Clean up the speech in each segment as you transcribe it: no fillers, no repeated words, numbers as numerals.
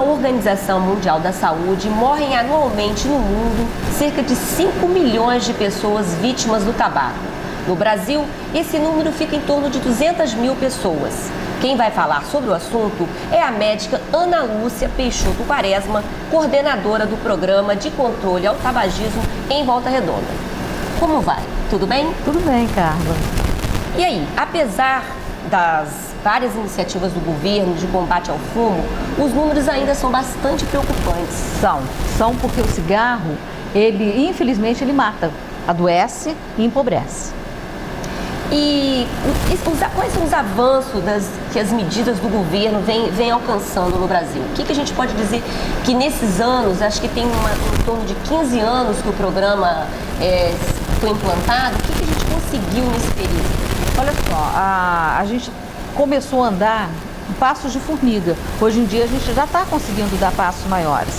Organização Mundial da Saúde, morrem anualmente no mundo cerca de 5 milhões de pessoas vítimas do tabaco. No Brasil, esse número fica em torno de 200 mil pessoas. Quem vai falar sobre o assunto é a médica Ana Lúcia Peixoto Quaresma, coordenadora do Programa de Controle ao Tabagismo em Volta Redonda. Como vai? Tudo bem? Tudo bem, Carla. E aí, apesar das várias iniciativas do governo de combate ao fumo, os números ainda são bastante preocupantes. São porque o cigarro, infelizmente, ele mata, adoece e empobrece. E quais são os avanços que as medidas do governo vêm alcançando no Brasil? O que a gente pode dizer que nesses anos, acho que tem em torno de 15 anos que o programa foi implantado, o que a gente conseguiu nesse período? Olha só, a gente começou a andar em passos de formiga. Hoje em dia a gente já está conseguindo dar passos maiores.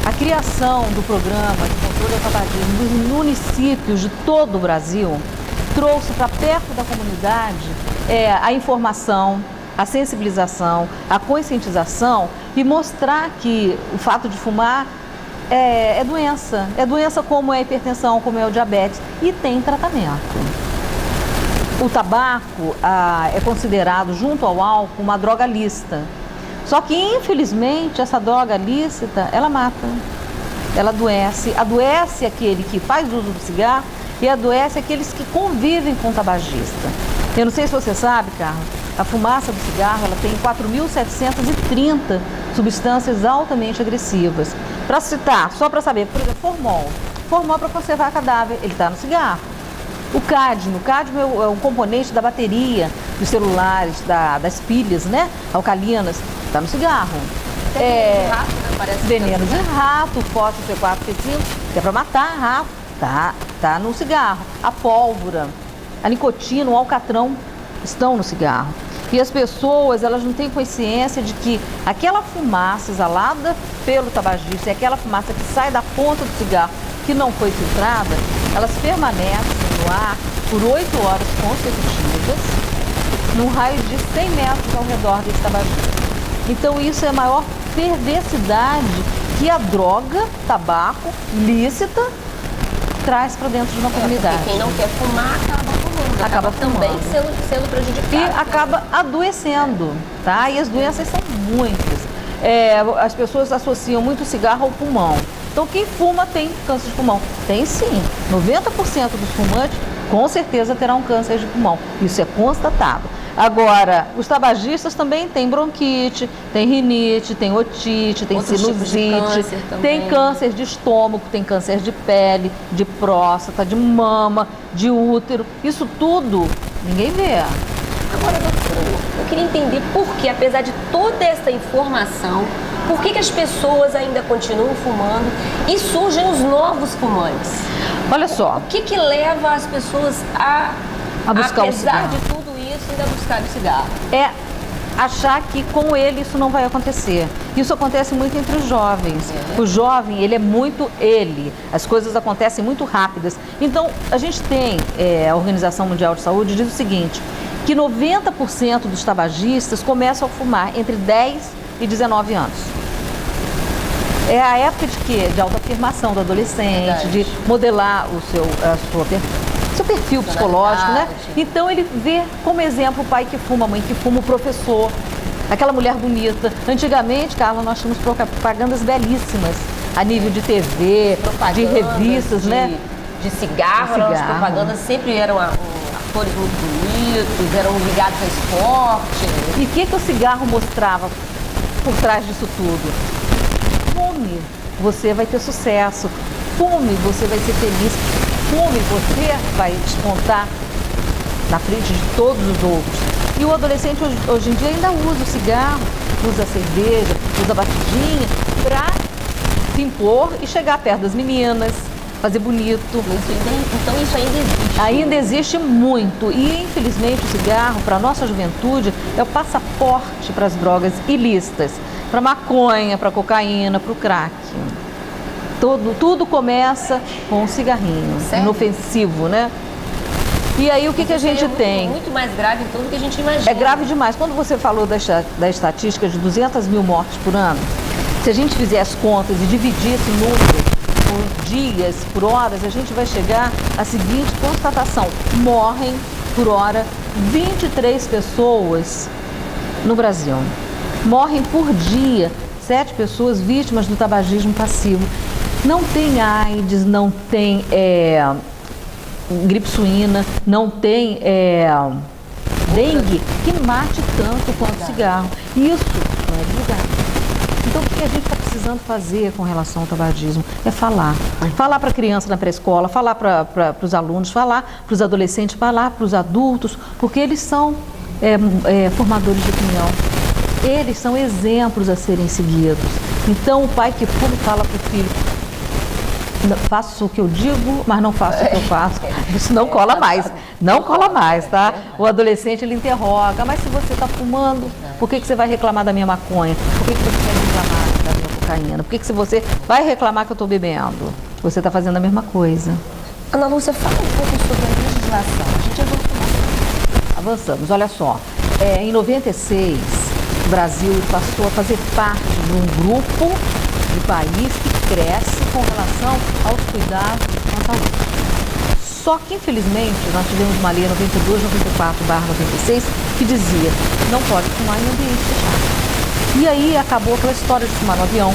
A criação do programa de controle ao tabagismo dos municípios de todo o Brasil trouxe para perto da comunidade a informação, a sensibilização, a conscientização e mostrar que o fato de fumar é doença. É doença como é a hipertensão, como é o diabetes e tem tratamento. O tabaco é considerado, junto ao álcool, uma droga lícita. Só que, infelizmente, essa droga lícita, ela mata, ela adoece. Adoece aquele que faz uso do cigarro e adoece aqueles que convivem com o tabagista. Eu não sei se você sabe, Carlos, a fumaça do cigarro ela tem 4.730 substâncias altamente agressivas. Para citar, só para saber, por exemplo, formol. Formol para conservar cadáver, ele está no cigarro. O cádmio é um componente da bateria dos celulares, das pilhas, né? Alcalinas, está no cigarro. Veneno de rato, né? Parece veneno de rato, fósforo P4, P5, que é para matar rato, tá no cigarro. A pólvora, a nicotina, o alcatrão estão no cigarro. E as pessoas, elas não têm consciência de que aquela fumaça exalada pelo tabagista e aquela fumaça que sai da ponta do cigarro, que não foi filtrada, elas permanecem no ar por 8 horas consecutivas, num raio de 100 metros ao redor desse tabagista. Então isso é a maior perversidade que a droga, tabaco, lícita, traz para dentro de uma comunidade. Porque quem não quer fumar acaba fumando, acaba também sendo prejudicado. E acaba adoecendo, tá? E as doenças são muitas. As pessoas associam muito o cigarro ao pulmão. Então, quem fuma tem câncer de pulmão? Tem sim. 90% dos fumantes, com certeza, terão câncer de pulmão. Isso é constatado. Agora, os tabagistas também têm bronquite, tem rinite, tem otite, tem sinusite, tem câncer de estômago, tem câncer de pele, de próstata, de mama, de útero. Isso tudo ninguém vê. Agora, doutor, eu queria entender por que, apesar de toda essa informação, por que as pessoas ainda continuam fumando e surgem os novos fumantes? Olha só. O que leva as pessoas a buscar o cigarro? Apesar de tudo isso, ainda buscar o cigarro? É achar que com ele isso não vai acontecer. Isso acontece muito entre os jovens. O jovem, ele é muito ele. As coisas acontecem muito rápidas. Então, a gente tem, a Organização Mundial de Saúde diz o seguinte, que 90% dos tabagistas começam a fumar entre 10 e 19 anos. É a época de quê? De autoafirmação do adolescente, de modelar o seu perfil psicológico, né? Então ele vê como exemplo o pai que fuma, a mãe que fuma, o professor, aquela mulher bonita. Antigamente, Carla, nós tínhamos propagandas belíssimas a nível de TV, de revistas, né? De cigarro, as propagandas sempre eram atores muito bonitos, eram ligados a esporte. E o que o cigarro mostrava por trás disso tudo? Fume, você vai ter sucesso. Fume, você vai ser feliz. Fume, você vai despontar na frente de todos os outros. E o adolescente hoje em dia ainda usa o cigarro, usa a cerveja, usa a batidinha para se impor e chegar perto das meninas, fazer bonito. Então isso ainda existe? Ainda existe muito. E infelizmente o cigarro, para a nossa juventude, é o passaporte para as drogas ilícitas. Para maconha, para cocaína, para o crack. Tudo começa com um cigarrinho, inofensivo, né? E aí o que a gente tem? Muito mais grave então do que a gente imagina. É grave demais. Quando você falou da estatística de 200 mil mortes por ano, Se a gente fizer as contas e dividir esse número por dias, por horas, a gente vai chegar à seguinte constatação: morrem por hora 23 pessoas no Brasil. Morrem por dia 7 pessoas vítimas do tabagismo passivo. Não tem AIDS, não tem gripe suína, não tem dengue que mate tanto quanto o cigarro. Isso não é divulgado. Então, o que a gente está precisando fazer com relação ao tabagismo? É falar. Falar para a criança na pré-escola, falar para os alunos, falar para os adolescentes, falar para os adultos, porque eles são formadores de opinião. Eles são exemplos a serem seguidos. Então, o pai que fuma fala para o filho: faço o que eu digo, mas não faço o que eu faço. Isso não cola mais. Não cola mais, tá? O adolescente, ele interroga: mas se você está fumando, por que você vai reclamar da minha maconha? Por que você vai reclamar da minha cocaína? Por que você vai reclamar que eu estou bebendo? Você está fazendo a mesma coisa. Ana Lúcia, fala um pouco sobre a legislação. A gente avançamos. Olha só. Em 96, o Brasil passou a fazer parte de um grupo de país que cresce com relação aos cuidados com a saúde. Só que, infelizmente, nós tivemos uma lei 92/94/96 que dizia: não pode fumar em ambiente fechado. E aí acabou aquela história de fumar no avião.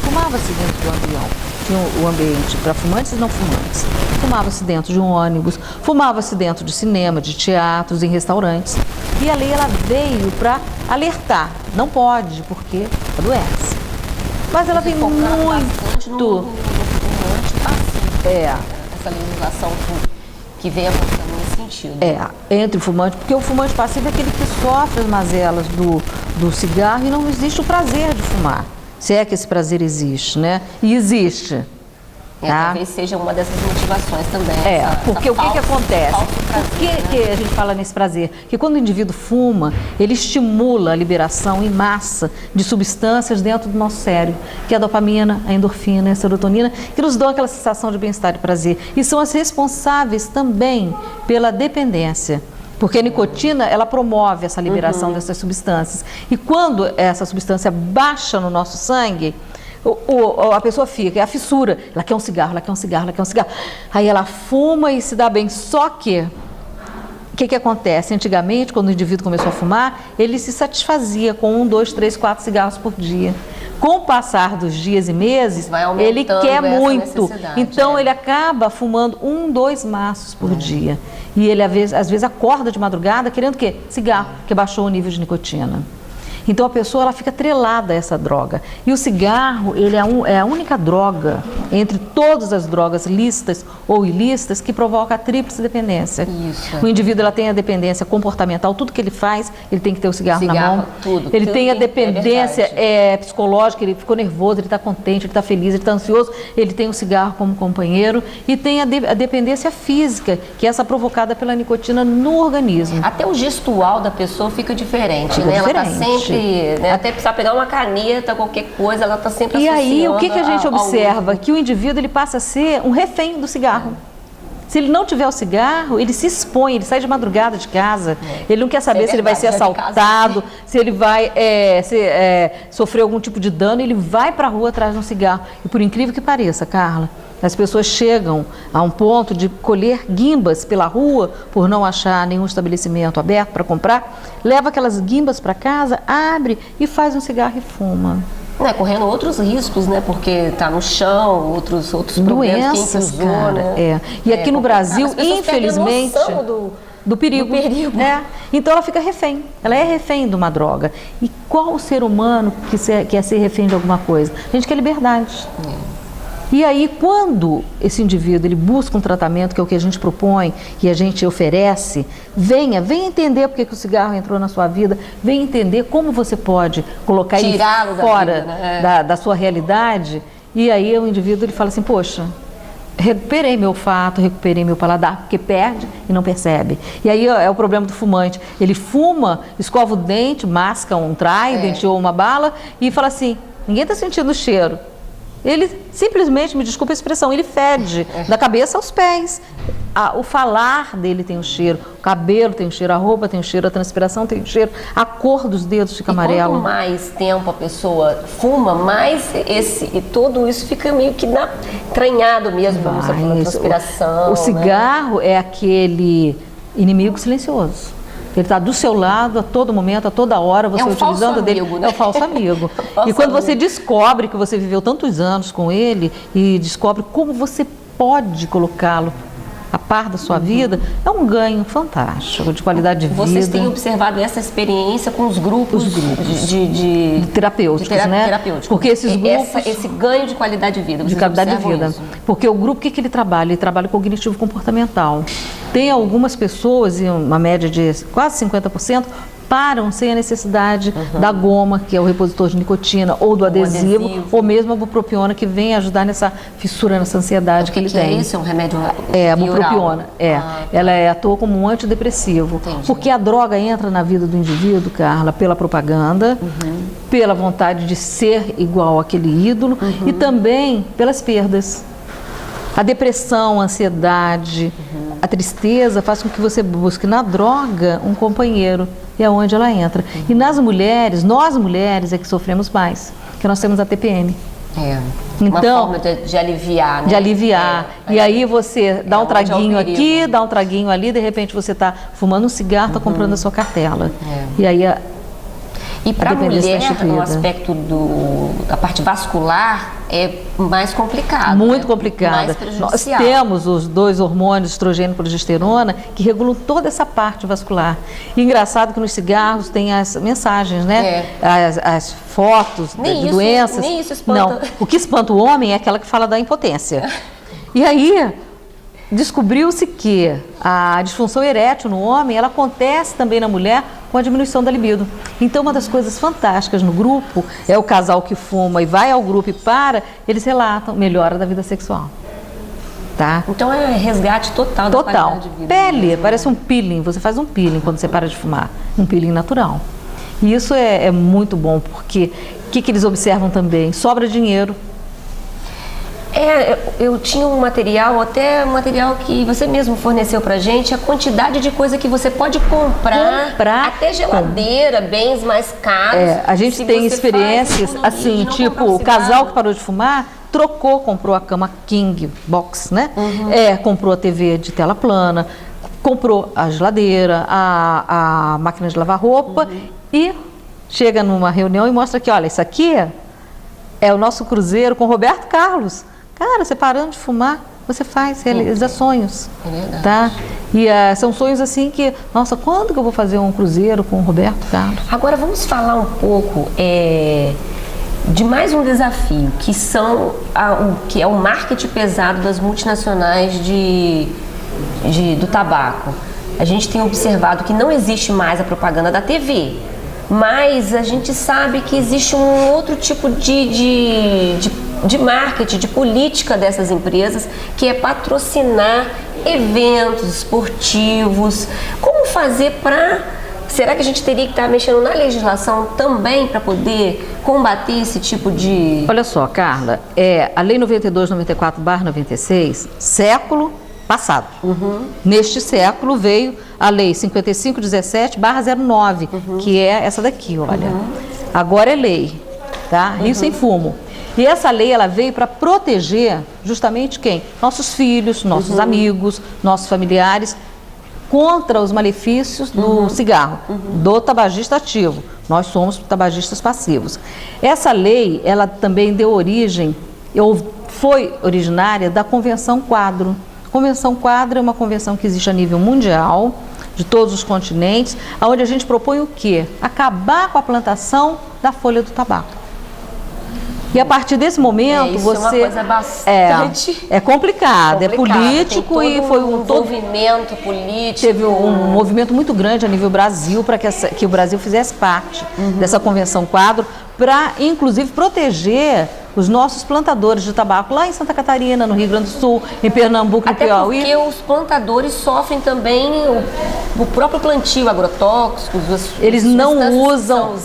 Fumava-se dentro do avião. Tinha o ambiente para fumantes e não fumantes. Fumava-se dentro de um ônibus, fumava-se dentro de cinema, de teatros, em restaurantes. E a lei, ela veio para alertar: não pode, porque adoece. Mas ela tem muito... essa legislação que vem avançando nesse sentido. Entre o fumante, porque o fumante passivo é aquele que sofre as mazelas do cigarro e não existe o prazer de fumar. Se é que esse prazer existe, né? E existe. Talvez seja uma dessas motivações também. Porque o que acontece? Por que a gente fala nesse prazer? Que quando o indivíduo fuma, ele estimula a liberação em massa de substâncias dentro do nosso cérebro, que é a dopamina, a endorfina, a serotonina, que nos dão aquela sensação de bem-estar e prazer. E são as responsáveis também pela dependência. Porque a nicotina, ela promove essa liberação dessas substâncias. E quando essa substância baixa no nosso sangue, a pessoa fica, é a fissura, ela quer um cigarro, ela quer um cigarro, ela quer um cigarro. Aí ela fuma e se dá bem. Só que, o que acontece? Antigamente, quando o indivíduo começou a fumar, ele se satisfazia com 1, 2, 3, 4 cigarros por dia. Com o passar dos dias e meses, ele quer muito. Então, ele acaba fumando 1, 2 maços por dia. E ele, às vezes, acorda de madrugada querendo o quê? Cigarro, que baixou o nível de nicotina. Então a pessoa, ela fica atrelada a essa droga. E o cigarro, ele é a única droga, entre todas as drogas lícitas ou ilícitas, que provoca a tríplice dependência. Isso. O indivíduo, ela tem a dependência comportamental, tudo que ele faz, ele tem que ter o cigarro na mão. Ele tem a dependência psicológica, ele ficou nervoso, ele está contente, ele está feliz, ele está ansioso, ele tem o cigarro como companheiro. E tem a dependência física, que é essa provocada pela nicotina no organismo. Até o gestual da pessoa fica diferente, né? Ela está sempre... Até precisar pegar uma caneta, qualquer coisa, ela está sempre associando. E aí, o que a gente observa? Que o indivíduo, ele passa a ser um refém do cigarro. Se ele não tiver o cigarro, ele se expõe, ele sai de madrugada de casa, ele não quer saber se ele vai ser assaltado, se ele vai sofrer algum tipo de dano, ele vai para a rua atrás de um cigarro. E por incrível que pareça, Carla, as pessoas chegam a um ponto de colher guimbas pela rua por não achar nenhum estabelecimento aberto para comprar, leva aquelas guimbas para casa, abre e faz um cigarro e fuma. Correndo outros riscos, né? Porque está no chão, outros problemas, doenças, quem usou, né? E aqui no Brasil, infelizmente, do perigo. Então ela fica refém, ela é refém de uma droga. E qual o ser humano que quer ser refém de alguma coisa? A gente quer liberdade. E aí, quando esse indivíduo ele busca um tratamento, que é o que a gente propõe e a gente oferece, venha entender porque que o cigarro entrou na sua vida, venha entender como você pode colocar ele fora da sua realidade. E aí o indivíduo ele fala assim: poxa, recuperei meu olfato, recuperei meu paladar, porque perde e não percebe. E aí é o problema do fumante. Ele fuma, escova o dente, masca um Trident ou uma bala e fala assim: ninguém está sentindo o cheiro. Ele simplesmente, me desculpa a expressão, ele fede da cabeça aos pés. o falar dele tem um cheiro, o cabelo tem um cheiro, a roupa tem um cheiro, a transpiração tem um cheiro, a cor dos dedos fica amarelo. Quanto mais tempo a pessoa fuma, mais tudo isso fica meio que entranhado mesmo, como você falou, a transpiração. O cigarro, né? É aquele inimigo silencioso. Ele está do seu lado a todo momento, a toda hora, você utilizando dele. Né? É o falso amigo. E quando você descobre que você viveu tantos anos com ele e descobre como você pode colocá-lo a par da sua vida, é um ganho fantástico de qualidade de vida. Vocês têm observado essa experiência com os grupos de terapêuticos, né? Terapêuticos. Porque esses grupos... Esse ganho de qualidade de vida. De qualidade de vida. Isso? Porque o grupo, o que ele trabalha? Ele trabalha cognitivo comportamental. Tem algumas pessoas, em uma média de quase 50%, param sem a necessidade da goma, que é o repositor de nicotina, ou do adesivo, ou mesmo a bupropiona, que vem ajudar nessa fissura, nessa ansiedade que ele tem. Isso é um remédio a bupropiona. Ela atua como um antidepressivo. Entendi. Porque a droga entra na vida do indivíduo, Carla, pela propaganda, pela vontade de ser igual àquele ídolo e também pelas perdas. A depressão, a ansiedade, a tristeza faz com que você busque na droga um companheiro. E é onde ela entra. E nas mulheres, nós mulheres é que sofremos mais, porque nós temos a TPM. Então, uma forma de aliviar, né? De aliviar. E aí você dá um traguinho aqui, dá um traguinho ali, de repente você está fumando um cigarro, está comprando a sua cartela. E aí E para a mulher, no aspecto da parte vascular, é mais complicado. Muito complicada. Nós temos os dois hormônios, estrogênio e progesterona, que regulam toda essa parte vascular. E engraçado que nos cigarros tem as mensagens, né? As fotos de doenças. Nem isso espanta. Não, o que espanta o homem é aquela que fala da impotência. E aí... descobriu-se que a disfunção erétil no homem, ela acontece também na mulher com a diminuição da libido. Então, uma das coisas fantásticas no grupo é o casal que fuma e vai ao grupo e eles relatam melhora da vida sexual. Tá? Então, é resgate total da qualidade de vida. Pele, parece um peeling, você faz um peeling quando você para de fumar, um peeling natural. E isso é muito bom, porque o que eles observam também? Sobra dinheiro. Eu tinha um material, até um material que você mesmo forneceu pra gente, a quantidade de coisa que você pode comprar até geladeira, bens mais caros. A gente tem experiências assim, tipo, o casal que parou de fumar, comprou a cama King Box, né? Comprou a TV de tela plana, comprou a geladeira, a máquina de lavar roupa e chega numa reunião e mostra que, olha, isso aqui é o nosso cruzeiro com Roberto Carlos. Cara, você parando de fumar, você realiza sonhos. É verdade. Tá? E são sonhos assim que, nossa, quando que eu vou fazer um cruzeiro com o Roberto Carlos? Agora vamos falar um pouco de mais um desafio, que é o marketing pesado das multinacionais do tabaco. A gente tem observado que não existe mais a propaganda da TV, mas a gente sabe que existe um outro tipo de marketing, de política dessas empresas, que é patrocinar eventos esportivos. Como fazer será que a gente teria que estar mexendo na legislação também para poder combater esse tipo de... Olha só, Carla, a Lei 9294/96, século passado. Neste século veio a Lei 5517/09, que é essa daqui, olha. Agora é lei, tá? Rio sem fumo. E essa lei, ela veio para proteger justamente quem? Nossos filhos, nossos amigos, nossos familiares, contra os malefícios do cigarro, do tabagista ativo. Nós somos tabagistas passivos. Essa lei, ela também deu origem, foi originária da Convenção Quadro. A Convenção Quadro é uma convenção que existe a nível mundial, de todos os continentes, onde a gente propõe o quê? Acabar com a plantação da folha do tabaco. E a partir desse momento isso é uma coisa bastante complicado, é político e foi um envolvimento político. Teve um movimento muito grande a nível Brasil para que o Brasil fizesse parte dessa Convenção Quadro, para inclusive proteger os nossos plantadores de tabaco lá em Santa Catarina, no Rio Grande do Sul, em Pernambuco, no Piauí. Até porque os plantadores sofrem também o próprio plantio, agrotóxicos. Eles não usam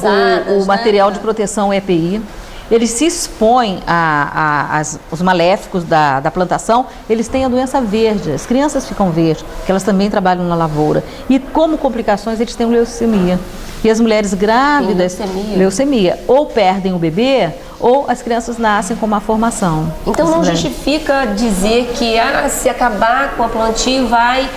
o material de proteção EPI. eles se expõem os maléficos da plantação, eles têm a doença verde, as crianças ficam verdes, porque elas também trabalham na lavoura. E como complicações, eles têm leucemia. E as mulheres grávidas, leucemia, ou perdem o bebê, ou as crianças nascem com uma formação. Então não justifica dizer que se acabar com a plantio vai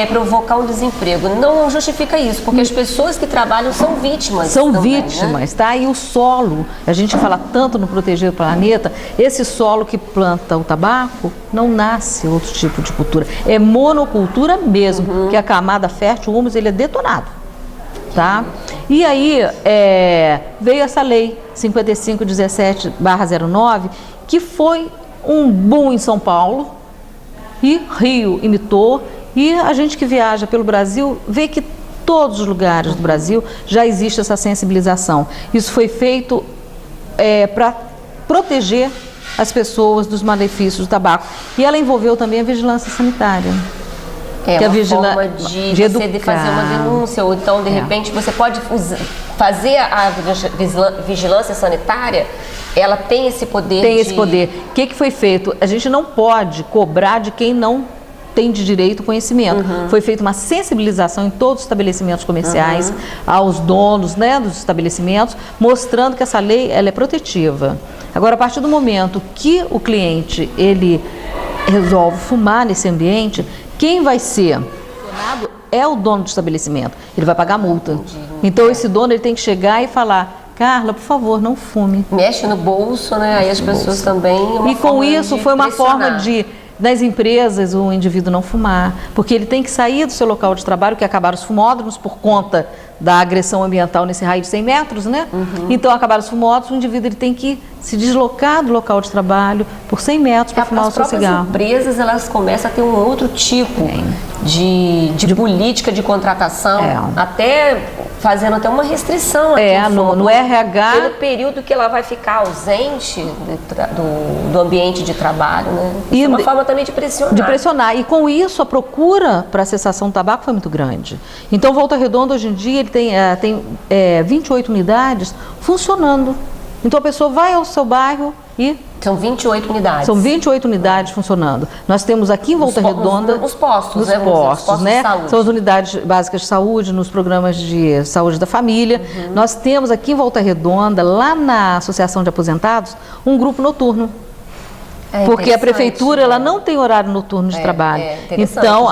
provocar um desemprego. Não justifica isso, porque as pessoas que trabalham são vítimas. São também, vítimas, né? Tá? E o solo, a gente fala tanto no Proteger o Planeta, esse solo que planta o tabaco, não nasce outro tipo de cultura. É monocultura mesmo, que a camada fértil, o humus, ele é detonado. Tá? E aí veio essa lei 5517/09, que foi um boom em São Paulo, e Rio imitou, e a gente que viaja pelo Brasil vê que todos os lugares do Brasil já existe essa sensibilização. Isso foi feito para proteger as pessoas dos malefícios do tabaco, e ela envolveu também a vigilância sanitária. É uma forma de você fazer uma denúncia, ou então, de repente, você pode fazer a vigilância sanitária, ela tem esse poder. Tem esse poder. O que foi feito? A gente não pode cobrar de quem não tem de direito conhecimento. Foi feita uma sensibilização em todos os estabelecimentos comerciais, aos donos, né, dos estabelecimentos, mostrando que essa lei ela é protetiva. Agora, a partir do momento que o cliente ele resolve fumar nesse ambiente, quem vai ser sancionado é o dono do estabelecimento. Ele vai pagar multa. Então esse dono ele tem que chegar e falar: Carla, por favor, não fume. Mexe no bolso, né? Aí as pessoas também. E com isso foi uma forma das empresas o indivíduo não fumar, porque ele tem que sair do seu local de trabalho, que acabaram os fumódromos por conta da agressão ambiental nesse raio de 100 metros, né? Então acabaram os fumódromos, o indivíduo ele tem que se deslocar do local de trabalho por 100 metros para fumar o seu cigarro. As empresas elas começam a ter um outro tipo de política de contratação, até fazendo até uma restrição no RH. Pelo período que ela vai ficar ausente do ambiente de trabalho, né? E uma forma também de pressionar. De pressionar. E com isso a procura para a cessação do tabaco foi muito grande. Então Volta Redonda hoje em dia ele tem 28 unidades funcionando. Então a pessoa vai ao seu bairro e... São 28 unidades. São 28 unidades funcionando. Nós temos aqui em Volta Redonda... Os postos, né? Postos, né? São as unidades básicas de saúde, nos programas de saúde da família. Nós temos aqui em Volta Redonda, lá na Associação de Aposentados, um grupo noturno. Porque a prefeitura ela não tem horário noturno de trabalho. Então,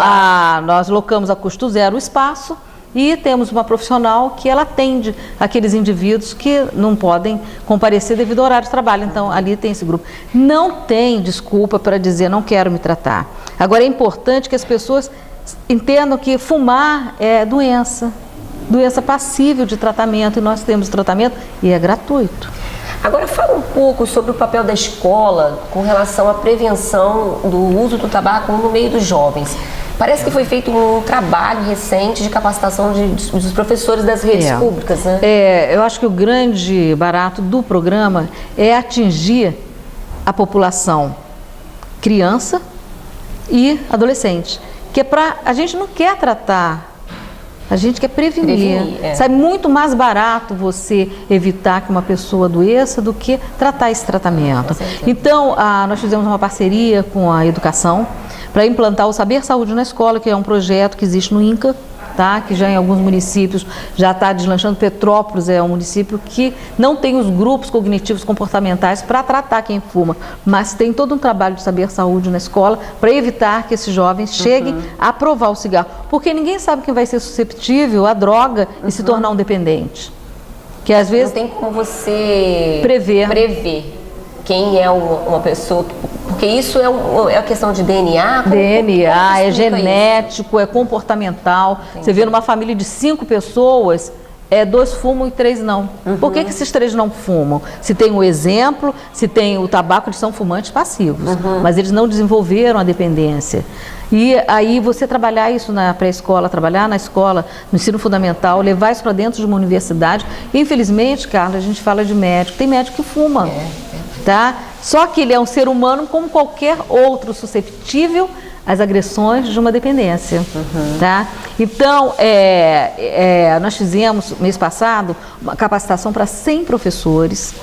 nós locamos a custo zero o espaço e temos uma profissional que ela atende aqueles indivíduos que não podem comparecer devido ao horário de trabalho. Então, ali tem esse grupo. Não tem desculpa para dizer não quero me tratar. Agora, é importante que as pessoas entendam que fumar é doença passível de tratamento, e nós temos tratamento e é gratuito. Agora fala um pouco sobre o papel da escola com relação à prevenção do uso do tabaco no meio dos jovens. Parece que foi feito um trabalho recente de capacitação dos professores das redes públicas, né? Eu acho que o grande barato do programa é atingir a população criança e adolescente, que a gente não quer tratar. A gente quer prevenir. Sai muito mais barato você evitar que uma pessoa adoeça do que tratar esse tratamento. Então, nós fizemos uma parceria com a educação para implantar o Saber Saúde na Escola, que é um projeto que existe no INCA, tá? Que já em alguns municípios já está deslanchando. Petrópolis é um município que não tem os grupos cognitivos comportamentais para tratar quem fuma, mas tem todo um trabalho de saber saúde na escola para evitar que esses jovens cheguem a provar o cigarro, porque ninguém sabe quem vai ser susceptível à droga e se tornar um dependente. Que às vezes não tem como você prever quem é uma pessoa, porque isso é a questão de DNA. DNA, é genético, é comportamental. Você vê numa família de 5 pessoas, 2 fumam e 3 não. Por que esses 3 não fumam? Se tem o exemplo, se tem o tabaco, eles são fumantes passivos, mas eles não desenvolveram a dependência. E aí você trabalhar isso na pré-escola, trabalhar na escola, no ensino fundamental, levar isso para dentro de uma universidade. E, infelizmente, Carla, a gente fala de médico, tem médico que fuma. Tá? Só que ele é um ser humano como qualquer outro, susceptível às agressões de uma dependência. Tá? Então, nós fizemos, mês passado, uma capacitação para 100 professores,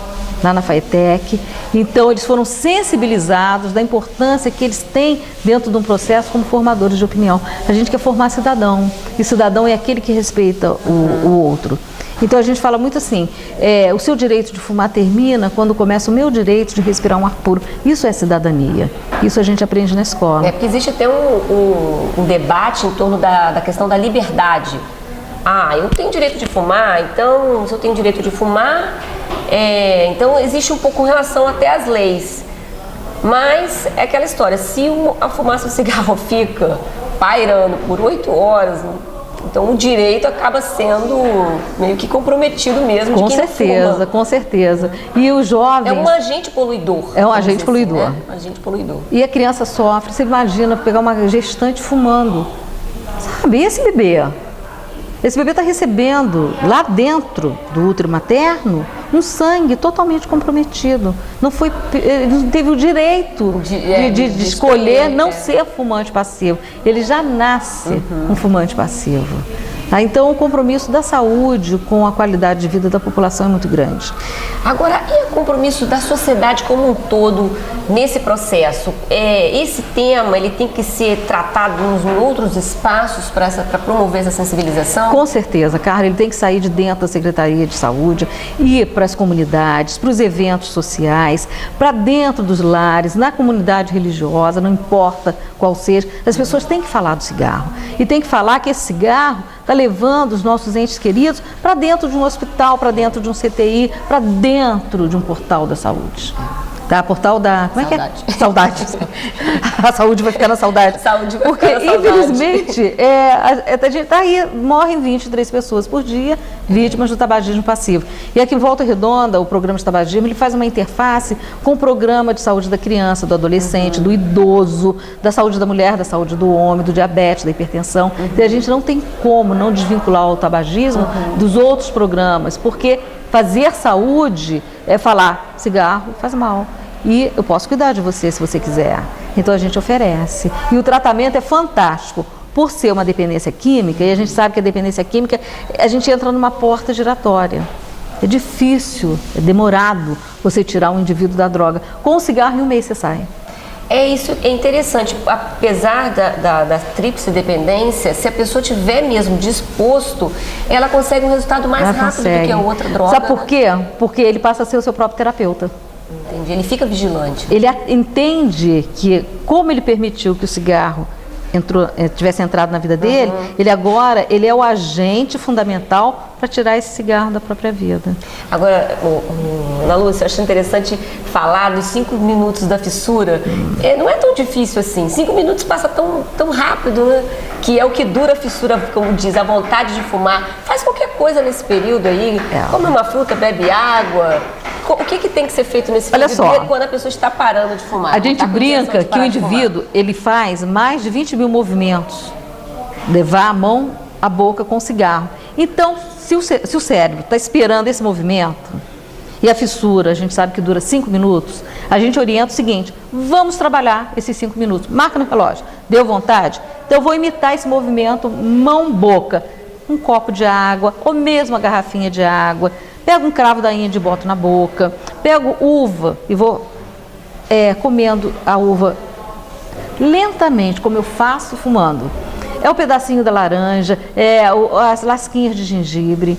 lá na FAETEC. Então, eles foram sensibilizados da importância que eles têm dentro de um processo como formadores de opinião. A gente quer formar cidadão, e cidadão é aquele que respeita o outro. Então, a gente fala muito assim, o seu direito de fumar termina quando começa o meu direito de respirar um ar puro. Isso é cidadania. Isso a gente aprende na escola. Porque existe até um debate em torno da questão da liberdade. Eu tenho direito de fumar, então, se eu tenho direito de fumar, então existe um pouco com relação até às leis. Mas é aquela história, se a fumaça do cigarro fica pairando por 8 horas... Então, o direito acaba sendo meio que comprometido mesmo. Com certeza, com certeza. E os jovens... É um agente poluidor. É um agente poluidor. Assim, né? Um agente poluidor. E a criança sofre. Você imagina pegar uma gestante fumando. Sabe, esse bebê está recebendo lá dentro do útero materno um sangue totalmente comprometido. Não teve o direito de escolher não ser fumante passivo. Ele já nasce um fumante passivo. Então, o compromisso da saúde com a qualidade de vida da população é muito grande. Agora, e o compromisso da sociedade como um todo nesse processo? Esse tema ele tem que ser tratado em outros espaços para promover essa sensibilização? Com certeza, Carla, ele tem que sair de dentro da Secretaria de Saúde, ir para as comunidades, para os eventos sociais, para dentro dos lares, na comunidade religiosa, não importa qual seja. As pessoas têm que falar do cigarro e tem que falar que esse cigarro está levando os nossos entes queridos para dentro de um hospital, para dentro de um CTI, para dentro de um portal da saúde. Tá? Portal da... Como é saudade. Que é? Saudade. A saúde vai ficar na saudade. Saúde vai porque, ficar na saudade. Infelizmente, a gente tá aí, morrem 23 pessoas por dia vítimas do tabagismo passivo. E aqui em Volta Redonda, o programa de tabagismo, ele faz uma interface com o programa de saúde da criança, do adolescente, do idoso, da saúde da mulher, da saúde do homem, do diabetes, da hipertensão. E a gente não tem como não desvincular o tabagismo dos outros programas, porque fazer saúde é falar, cigarro faz mal. E eu posso cuidar de você se você quiser. Então a gente oferece. E o tratamento é fantástico. Por ser uma dependência química, e a gente sabe que a dependência química, a gente entra numa porta giratória. É difícil, é demorado você tirar um indivíduo da droga. Com o cigarro, em um mês você sai. Isso é interessante, apesar da tríplice dependência, se a pessoa tiver mesmo disposto, ela consegue um resultado mais rápido do que a outra droga. Sabe por quê? Porque ele passa a ser o seu próprio terapeuta. Entendi, ele fica vigilante. Ele entende que, como ele permitiu que o cigarro tivesse entrado na vida dele, ele é o agente fundamental para tirar esse cigarro da própria vida. Agora, Ana Lúcia, eu acho interessante falar dos 5 minutos da fissura. Não é tão difícil assim. 5 minutos passa tão rápido, né? Que é o que dura a fissura, como diz, a vontade de fumar. Faz qualquer coisa nesse período aí. Come uma fruta, bebe água. O que tem que ser feito nesse período quando a pessoa está parando de fumar? A gente brinca que o indivíduo, ele faz mais de 20 mil movimentos. Levar a mão à boca com o cigarro. Então, se o cérebro está esperando esse movimento, e a fissura, a gente sabe que dura 5 minutos, a gente orienta o seguinte, vamos trabalhar esses 5 minutos. Marca no relógio. Deu vontade? Então, eu vou imitar esse movimento mão-boca. Um copo de água, ou mesmo a garrafinha de água. Pego um cravo da Índia e boto na boca. Pego uva e vou comendo a uva lentamente, como eu faço fumando. É o pedacinho da laranja, as lasquinhas de gengibre.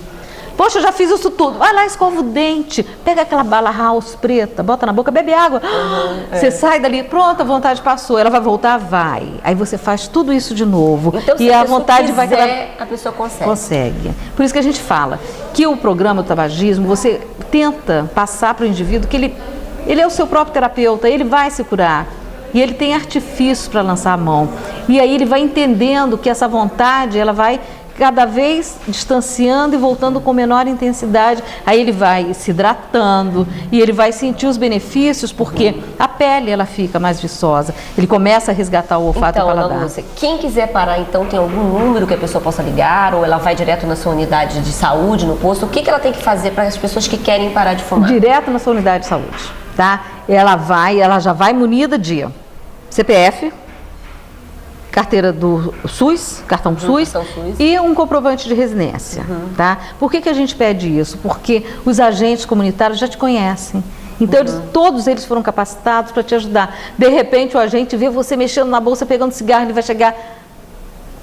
Poxa, eu já fiz isso tudo. Vai lá, escova o dente, pega aquela bala house preta, bota na boca, bebe água. Você sai dali, pronto, a vontade passou. Ela vai voltar? Vai. Aí você faz tudo isso de novo. Então, e a vontade vai a pessoa consegue. Consegue. Por isso que a gente fala que o programa do tabagismo, você tenta passar para o indivíduo que ele é o seu próprio terapeuta, ele vai se curar. E ele tem artifícios para lançar a mão. E aí ele vai entendendo que essa vontade, ela vai cada vez distanciando e voltando com menor intensidade. Aí ele vai se hidratando e ele vai sentir os benefícios, porque a pele ela fica mais viçosa. Ele começa a resgatar o olfato e o paladar. Lúcia, quem quiser parar, então, tem algum número que a pessoa possa ligar, ou ela vai direto na sua unidade de saúde, no posto? O que ela tem que fazer para as pessoas que querem parar de fumar? Direto na sua unidade de saúde, tá? Ela já vai munida de CPF, carteira do SUS, cartão SUS, e um comprovante de residência. Tá? Por que a gente pede isso? Porque os agentes comunitários já te conhecem. Então, todos eles foram capacitados para te ajudar. De repente, o agente vê você mexendo na bolsa, pegando cigarro, ele vai chegar...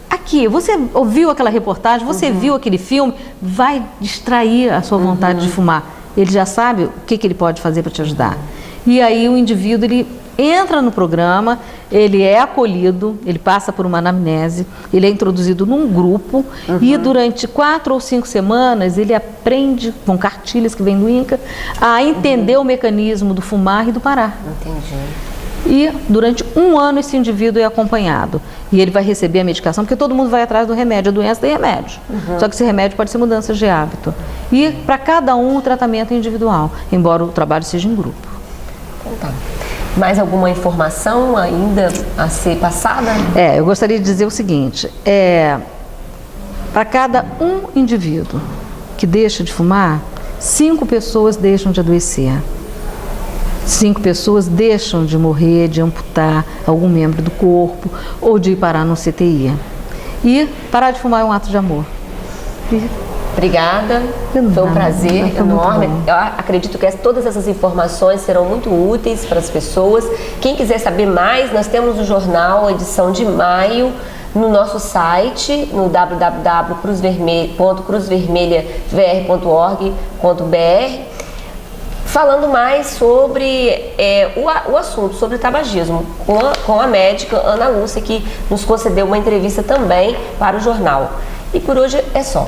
Aqui, você ouviu aquela reportagem, você viu aquele filme, vai distrair a sua vontade de fumar. Ele já sabe o que ele pode fazer para te ajudar. E aí o indivíduo, ele entra no programa, ele é acolhido, ele passa por uma anamnese, ele é introduzido num grupo e durante 4 ou 5 semanas ele aprende, com cartilhas que vem do INCA, a entender o mecanismo do fumar e do parar. Entendi. E durante 1 ano esse indivíduo é acompanhado. E ele vai receber a medicação, porque todo mundo vai atrás do remédio. A doença tem remédio. Só que esse remédio pode ser mudança de hábito. E para cada um o tratamento é individual, embora o trabalho seja em grupo. Então tá. Mais alguma informação ainda a ser passada? Eu gostaria de dizer o seguinte, para cada um indivíduo que deixa de fumar, 5 pessoas deixam de adoecer. 5 pessoas deixam de morrer, de amputar algum membro do corpo ou de ir parar no CTI. E parar de fumar é um ato de amor. Obrigada, foi um prazer enorme. Eu acredito que todas essas informações serão muito úteis para as pessoas. Quem quiser saber mais, nós temos o jornal, a edição de maio, no nosso site, no www.cruzvermelhavr.org.br, falando mais sobre o assunto, sobre o tabagismo, com a médica Ana Lúcia, que nos concedeu uma entrevista também para o jornal. E por hoje é só.